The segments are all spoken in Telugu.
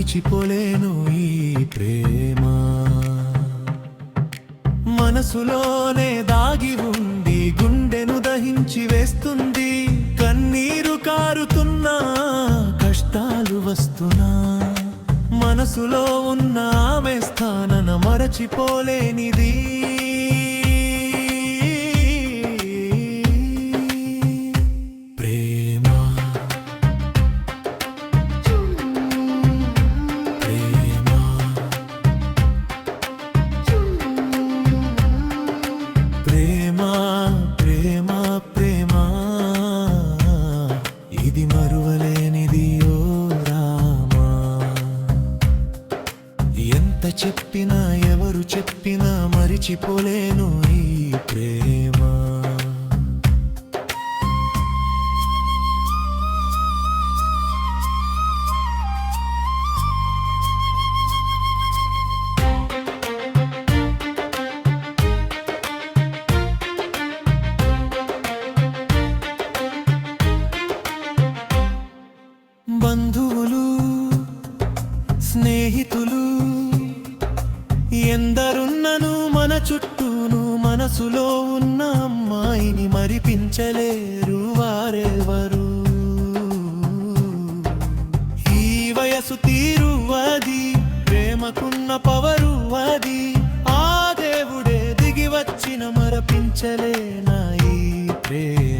మరిచిపోలేను ఈ ప్రేమ. మనసులోనే దాగి ఉండి గుండెను దహించి వేస్తుంది. కన్నీరు కారుతున్నా, కష్టాలు వస్తున్నా, మనసులో ఉన్న ఆమె స్థానన మరచిపోలేనిది. ఇది మరువలేనిది ఓ రామా. ఎంత చెప్పినా ఎవరు చెప్పినా మరిచిపోలేను ఈ ప్రేమ. బంధువులు, స్నేహితులు ఎందరున్నను మన చుట్టూను, మనసులో ఉన్న అమ్మాయిని మరిపించలేరు వారెవరు. ఈ వయసు తీరువది, ప్రేమకున్న పవరు అది, ఆ దేవుడే దిగి వచ్చిన మరపించలేనా ఈ ప్రేమ.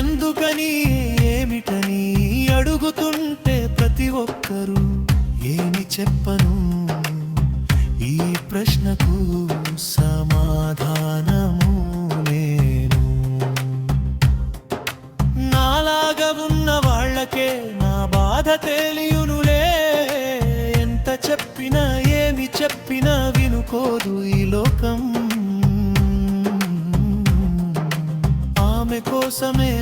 ఎందుకని ఏమిటని అడుగుతుంటే ప్రతి ఒక్కరూ ఏమి చెప్పను. ఈ ప్రశ్నకు సమాధానము నేను. నాలాగా ఉన్న వాళ్ళకే నా బాధ తెలియునులే. ఎంత చెప్పినా ఏమి చెప్పినా వినుకోదు ఈ లోకం. ఆమె కోసమే